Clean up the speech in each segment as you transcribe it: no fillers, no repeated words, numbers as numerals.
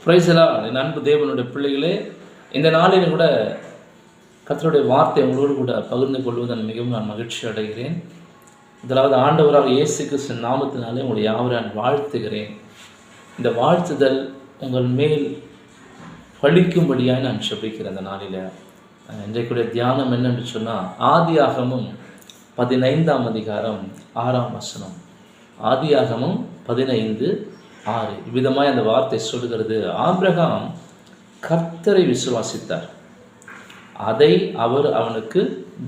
Praise the Lord. என் அன்பு தேவனுடைய பிள்ளைகளே, இந்த நாளிலும் கூட கர்த்தருடைய வார்த்தை உங்களோடு கூட பகிர்ந்து கொள்வதன் மிகவும் நான் மகிழ்ச்சி அடைகிறேன். முதலாவது ஆண்டவராக இயேசு கிறிஸ்து நாமத்தினாலே உங்களை யாவரையும் நான் வாழ்த்துகிறேன். இந்த வாழ்த்துதல் உங்கள் மேல் பழிக்கும்படியாக நான் செபிக்கிறேன். இந்த நாளில் இன்றைக்குடைய தியானம் என்னென்று சொன்னால், ஆதியாகமம் 15ஆம் அதிகாரம் 6ஆம் வசனம். ஆதியாகமம் 15:6 இவ்விதமாய் அந்த வார்த்தை சொல்கிறது, ஆபிரகாம் கர்த்தரை விசுவாசித்தார், அதை அவர் அவனுக்கு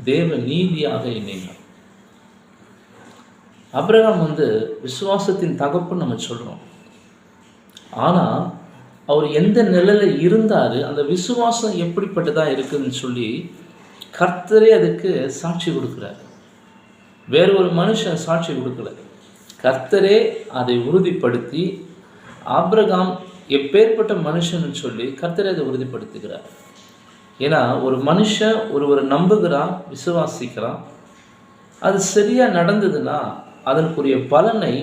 தேவ நீதியாக எண்ணினார். ஆபிரகாம் விசுவாசத்தின் தகப்புன்னு நம்ம சொல்கிறோம். ஆனால் அவர் எந்த நிலையில் இருந்தார், அந்த விசுவாசம் எப்படிப்பட்டதாக இருக்குதுன்னு சொல்லி கர்த்தரே அதுக்கு சாட்சி கொடுக்குறார். வேறு ஒரு மனுஷன் சாட்சி கொடுக்கல, கர்த்தரே அதை உறுதிப்படுத்தி ஆபிரகாம் எப்பேற்பட்ட மனுஷன்னு சொல்லி கர்த்தரே அதை உறுதிப்படுத்துகிறார். ஏன்னா ஒரு மனுஷன் ஒருவரை நம்புகிறான், விசுவாசிக்கிறான், அது சரியாக நடந்ததுன்னா அதற்குரிய பலனை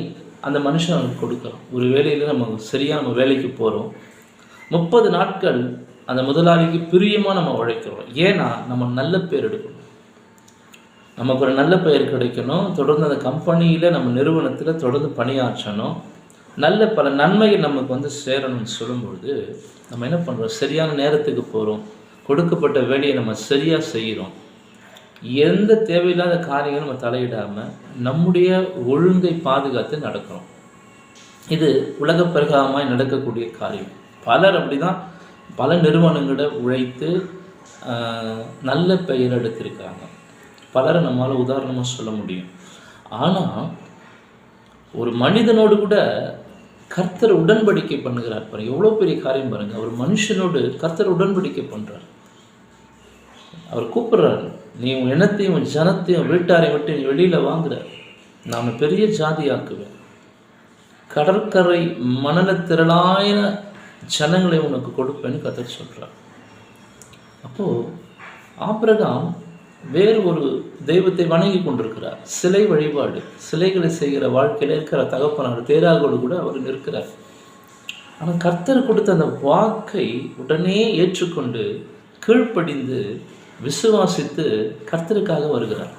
அந்த மனுஷன் அவனுக்கு கொடுக்குறான். ஒரு வேலையில் நம்ம வேலைக்கு போகிறோம், 30 நாட்கள் அந்த முதலாளிக்கு பிரியமாக நம்ம உழைக்கிறோம். ஏன்னா நம்ம நல்ல பேர் எடுக்கணும், நமக்கு ஒரு நல்ல பெயர் கிடைக்கணும், தொடர்ந்து அந்த கம்பெனியில் நம்ம நிறுவனத்தில் தொடர்ந்து பணியாற்றணும், நல்ல பல நன்மைகள் நமக்கு சேரணும்னு சொல்லும்பொழுது நம்ம என்ன பண்ணுறோம், சரியான நேரத்துக்கு போகிறோம், கொடுக்கப்பட்ட வேலையை நம்ம சரியாக செய்கிறோம், எந்த தேவையில்லாத காரியங்களும் நம்ம தலையிடாமல் நம்முடைய ஒழுங்கை பாதுகாத்து நடக்கிறோம். இது உலக பிரகாரமாய் நடக்கக்கூடிய காரியம். பலர் அப்படி தான் பல நிறுவனங்களை உழைத்து நல்ல பெயர் எடுத்திருக்காங்க. பலரை நம்மளால் உதாரணமாக சொல்ல முடியும். ஆனால் ஒரு மனிதனோடு கூட கர்த்தர் உடன்படிக்கை பண்ணுகிறார் பாருங்க, எவ்வளோ பெரிய காரியம் பாருங்கள். அவர் மனுஷனோடு கர்த்தர் உடன்படிக்கை பண்ணுறார். அவர் கூப்பிட்றாரு, நீ உன் இனத்தையும் உன் ஜனத்தையும் வீட்டாரை விட்டு நீ வெளியில் வாங்குற, நான் பெரிய ஜாதியாக்குவேன், கடற்கரை மணலத்திரளாயின ஜனங்களை உனக்கு கொடுப்பேன்னு கர்த்தர் சொல்கிறார். அப்போது ஆபிரகாம் வேறு ஒரு தெய்வத்தை வணங்கி கொண்டிருக்கிறார். சிலை வழிபாடு, சிலைகளை செய்கிற வாழ்க்கையில் இருக்கிற தகப்பனார் தேராகோடு கூட அவர் நிற்கிறார். ஆனால் கர்த்தர் கொடுத்த அந்த வாக்கை உடனே ஏற்றுக்கொண்டு கீழ்ப்படிந்து விசுவாசித்து கர்த்தருக்காக வருகிறார்.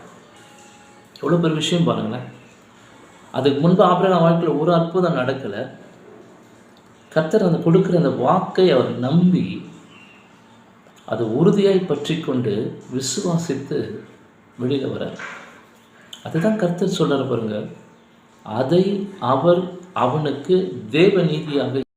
எவ்வளோ பெரிய விஷயம் பாருங்களேன். அதுக்கு முன்பு ஆபிரகாம் வாழ்க்கையில் ஒரு அற்புதம் நடக்கலை. கர்த்தர் கொடுக்குற அந்த வாக்கை அவர் நம்பி அது உறுதியாய் பற்றி கொண்டு விசுவாசித்து வெளியில் வரார். அதுதான் கர்த்தர் சொல்கிறார் பாருங்க, அதை அவர் அவனுக்கு தேவ நீதியாக